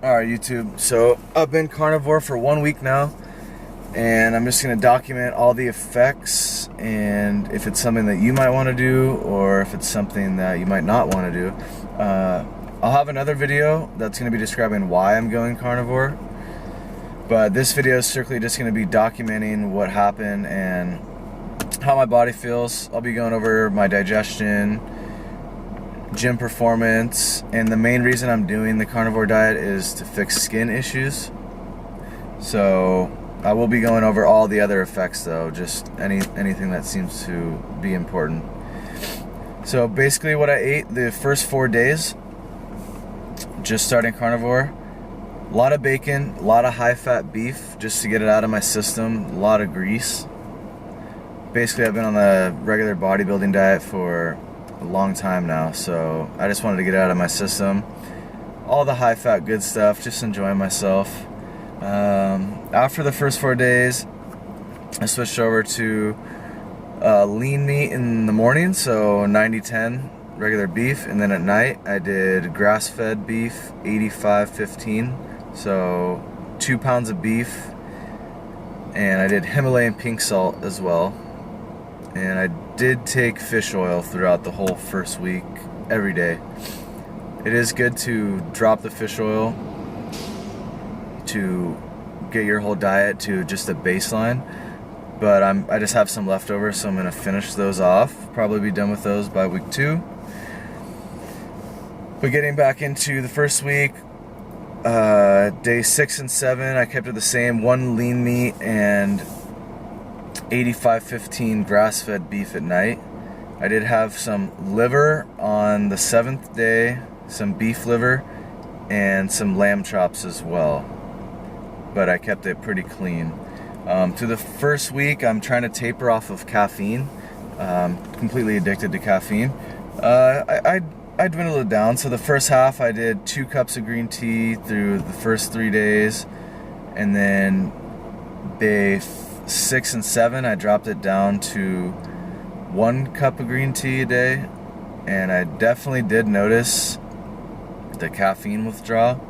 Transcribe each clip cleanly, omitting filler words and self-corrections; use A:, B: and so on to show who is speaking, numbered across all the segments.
A: Alright, YouTube. So I've been carnivore for 1 week now, and I'm just going to document all the effects and if it's something that you might want to do or if it's something that you might not want to do. I'll have another video that's going to be describing why I'm going carnivore, but this video is strictly just going to be documenting what happened and how my body feels. I'll be going over my digestion, gym performance, and the main reason I'm doing the carnivore diet is to fix skin issues. So I will be going over all the other effects though, just anything that seems to be important. So basically what I ate the first 4 days, just starting carnivore, a lot of bacon, a lot of high-fat beef just to get it out of my system, a lot of grease. Basically I've been on the regular bodybuilding diet for a long time now, so I just wanted to get it out of my system. All the high-fat good stuff, just enjoying myself. After the first 4 days, I switched over to lean meat in the morning, so 90-10 regular beef, and then at night I did grass-fed beef, 85-15, so 2 pounds of beef, and I did Himalayan pink salt as well. And I did take fish oil throughout the whole first week, every day. It is good to drop the fish oil to get your whole diet to just a baseline, but I just have some leftovers, so I'm gonna finish those off. Probably be done with those by week 2. But getting back into the first week, day 6 and 7, I kept it the same: 1 lean meat and 85-15 grass-fed beef at night. I did have some liver on the 7th day, some beef liver, and some lamb chops as well. But I kept it pretty clean. To the first week, I'm trying to taper off of caffeine. Completely addicted to caffeine. I dwindled it down. So the first half, I did 2 cups of green tea through the first 3 days, and then day 6 and 7, I dropped it down to 1 cup of green tea a day, and I definitely did notice the caffeine withdrawal.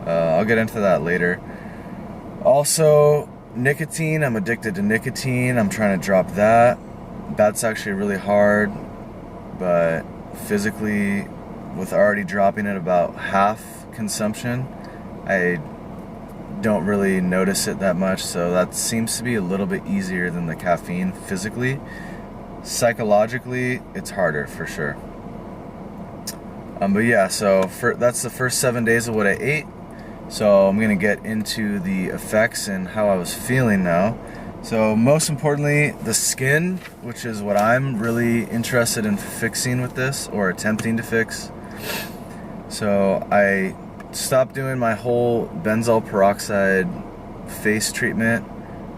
A: I'll get into that later. Also, nicotine. I'm addicted to nicotine. I'm trying to drop that. That's actually really hard, but physically, with already dropping it about half consumption, I don't really notice it that much, so that seems to be a little bit easier than the caffeine physically. Psychologically, it's harder for sure. But yeah, so that's the first 7 days of what I ate. So I'm gonna get into the effects and how I was feeling now. So most importantly, the skin, which is what I'm really interested in fixing with this, or attempting to fix. So I stopped doing my whole benzoyl peroxide face treatment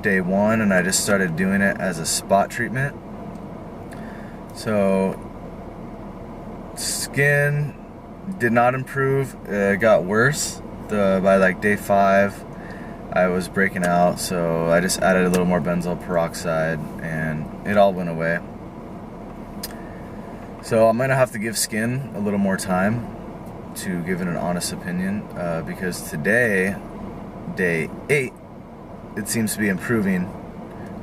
A: day 1, and I just started doing it as a spot treatment. So skin did not improve, it got worse. By like day 5 I was breaking out, so I just added a little more benzoyl peroxide and it all went away. So I'm gonna have to give skin a little more time to give it an honest opinion, because today, day 8, it seems to be improving,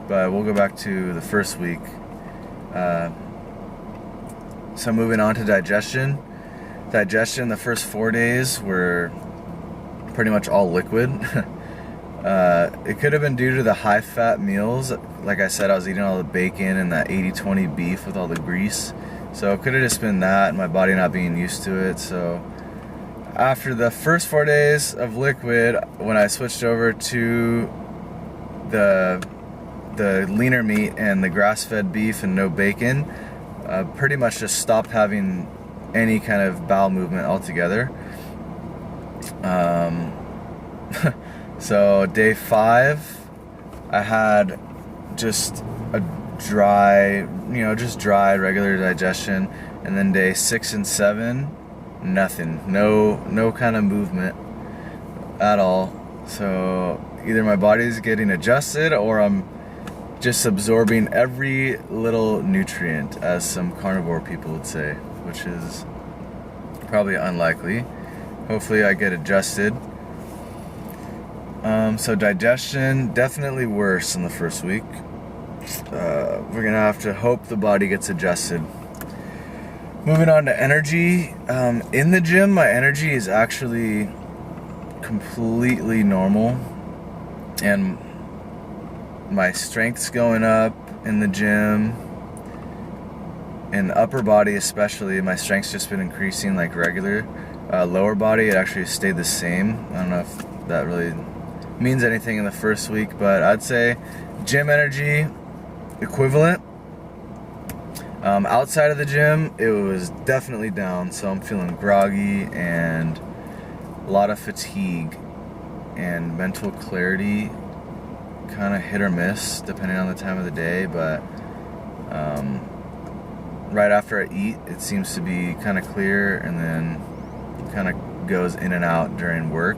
A: but we'll go back to the first week. So moving on to digestion. The first 4 days were pretty much all liquid. It could have been due to the high-fat meals. Like I said, I was eating all the bacon and that 80-20 beef with all the grease. So it could have just been that, and my body not being used to it. So after the first 4 days of liquid, when I switched over to the leaner meat and the grass-fed beef and no bacon, pretty much just stopped having any kind of bowel movement altogether. So day 5, I had just a dry regular digestion, and then day 6 and 7, nothing, no kind of movement at all. So either my body's getting adjusted or I'm just absorbing every little nutrient, as some carnivore people would say, which is probably unlikely. Hopefully I get adjusted. So digestion, definitely worse in the first week. We're gonna have to hope the body gets adjusted. Moving on to energy. In the gym, my energy is actually completely normal, and my strength's going up in the gym. In upper body especially, my strength's just been increasing like regular. Lower body, it actually stayed the same. I don't know if that really means anything in the first week, but I'd say gym energy equivalent. Outside of the gym, it was definitely down, so I'm feeling groggy and a lot of fatigue and mental clarity, kind of hit or miss depending on the time of the day, but right after I eat, it seems to be kind of clear, and then kind of goes in and out during work.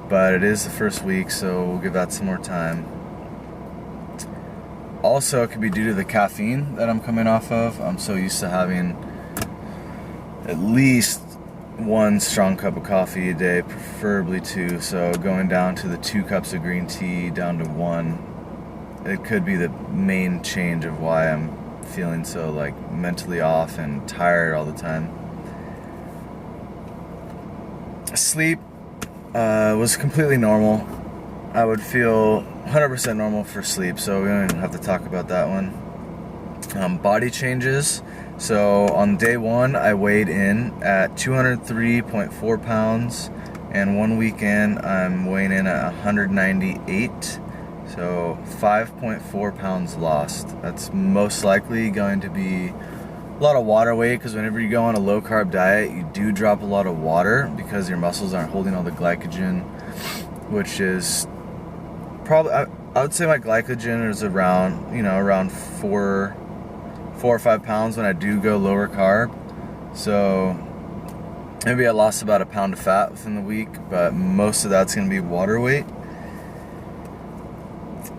A: But it is the first week, so we'll give that some more time. Also, it could be due to the caffeine that I'm coming off of. I'm so used to having at least one strong cup of coffee a day, preferably two. So going down to the 2 cups of green tea down to 1, it could be the main change of why I'm feeling so like mentally off and tired all the time. Sleep was completely normal. I would feel 100% normal for sleep, so we don't even have to talk about that one. Body changes. So on day 1, I weighed in at 203.4 pounds, and 1 week in, I'm weighing in at 198. So 5.4 pounds lost. That's most likely going to be a lot of water weight, because whenever you go on a low carb diet, you do drop a lot of water because your muscles aren't holding all the glycogen, which is probably, I would say my glycogen is around 4 or 5 pounds when I do go lower carb. So maybe I lost about a pound of fat within the week, but most of that's going to be water weight.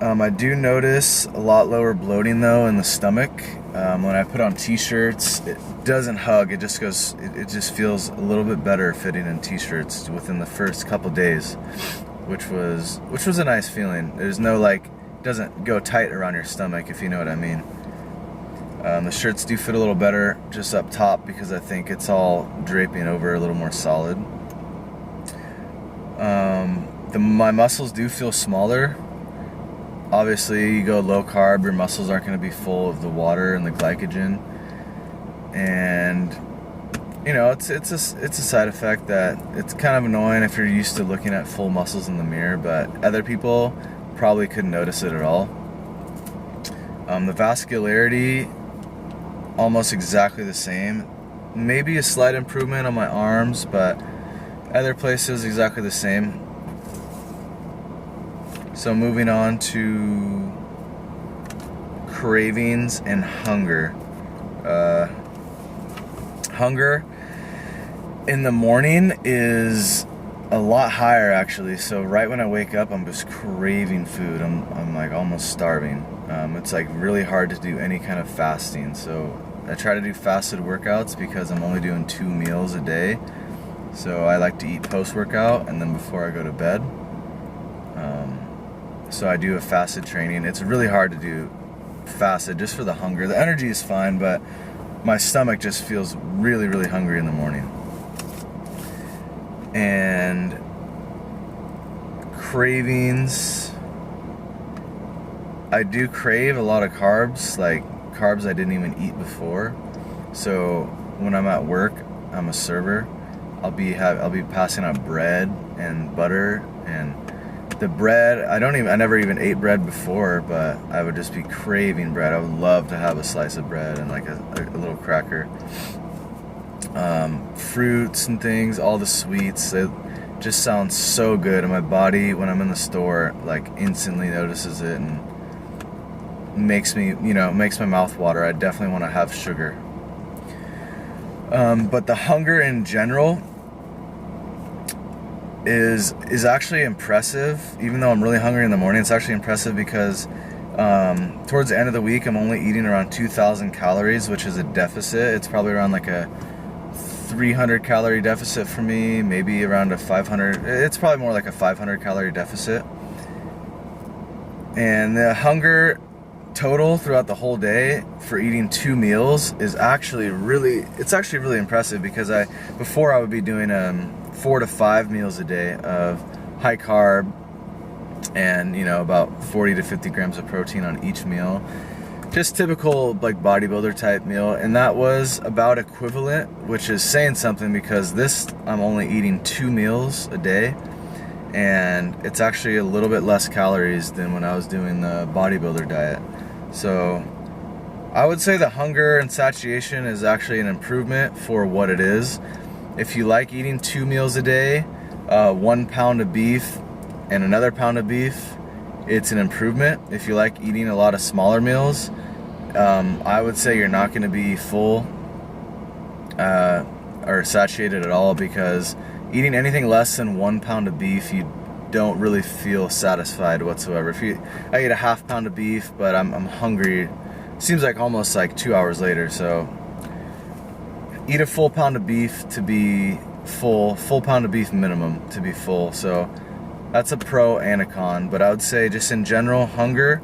A: I do notice a lot lower bloating though in the stomach. When I put on t-shirts, it doesn't hug, it just goes, it just feels a little bit better fitting in t-shirts within the first couple days, which was a nice feeling. There's no like, it doesn't go tight around your stomach, if you know what I mean. The shirts do fit a little better just up top because I think it's all draping over a little more solid. My muscles do feel smaller. Obviously, you go low carb, your muscles aren't going to be full of the water and the glycogen, and it's a side effect that it's kind of annoying if you're used to looking at full muscles in the mirror, but other people probably couldn't notice it at all. The vascularity, almost exactly the same. Maybe a slight improvement on my arms, but other places exactly the same. So moving on to cravings and hunger. Hunger in the morning is a lot higher actually. So right when I wake up, I'm just craving food. I'm like almost starving. It's like really hard to do any kind of fasting. So I try to do fasted workouts because I'm only doing 2 meals a day. So I like to eat post-workout and then before I go to bed. So I do a fasted training. It's really hard to do fasted just for the hunger. The energy is fine, but my stomach just feels really, really hungry in the morning. And cravings, I do crave a lot of carbs, like carbs I didn't even eat before. So when I'm at work, I'm a server. I'll be passing out bread and butter, and the bread, I never even ate bread before, but I would just be craving bread. I would love to have a slice of bread and like a little cracker. Fruits and things, all the sweets, it just sounds so good, and my body, when I'm in the store, like instantly notices it and makes my mouth water. I definitely want to have sugar. But the hunger in general is actually impressive. Even though I'm really hungry in the morning, it's actually impressive because towards the end of the week, I'm only eating around 2,000 calories, which is a deficit. It's probably around like a 300 calorie deficit for me, maybe around a 500. It's probably more like a 500 calorie deficit. And the hunger total throughout the whole day for eating 2 meals is actually really impressive, because before I would be doing 4 to 5 meals a day of high carb and, you know, about 40 to 50 grams of protein on each meal. Just typical like bodybuilder type meal, and that was about equivalent, which is saying something, because this I'm only eating 2 meals a day, and it's actually a little bit less calories than when I was doing the bodybuilder diet. So I would say the hunger and satiation is actually an improvement for what it is. If you like eating 2 meals a day, 1 pound of beef and another pound of beef, it's an improvement. If you like eating a lot of smaller meals, I would say you're not going to be full or satiated at all, because eating anything less than 1 pound of beef, you don't really feel satisfied whatsoever. I eat a half pound of beef, but I'm hungry. Seems like almost like 2 hours later. So eat a full pound of beef to be full pound of beef minimum to be full. So that's a pro and a con, but I would say just in general, hunger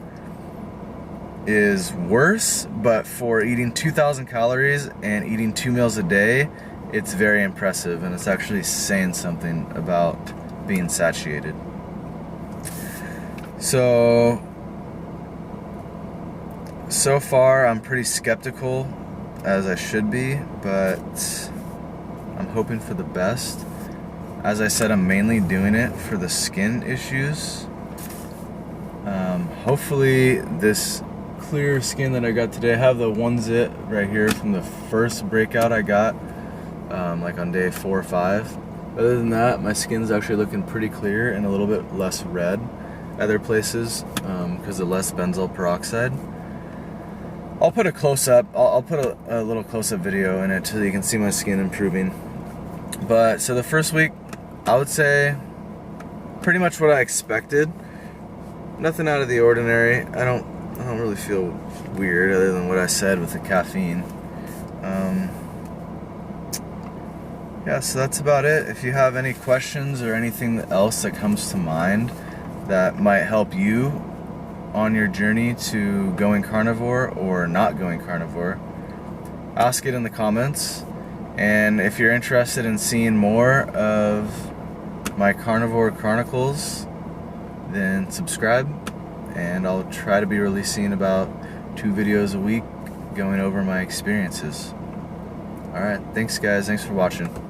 A: is worse, but for eating 2,000 calories and eating 2 meals a day, it's very impressive, and it's actually saying something about being satiated. So far I'm pretty skeptical, as I should be, but I'm hoping for the best. As I said, I'm mainly doing it for the skin issues. Hopefully this clear skin that I got today, I have the one zit right here from the first breakout I got, like on day 4 or 5. Other than that, my skin's actually looking pretty clear and a little bit less red other places, because of less benzoyl peroxide. I'll put a close-up, I'll put a little close-up video in it so you can see my skin improving. But so the first week, I would say pretty much what I expected. Nothing out of the ordinary. I don't really feel weird other than what I said with the caffeine. Yeah, so that's about it. If you have any questions or anything else that comes to mind that might help you on your journey to going carnivore or not going carnivore, ask it in the comments. And if you're interested in seeing more of my Carnivore Chronicles, then subscribe, and I'll try to be releasing about 2 videos a week going over my experiences. Alright, thanks guys, thanks for watching.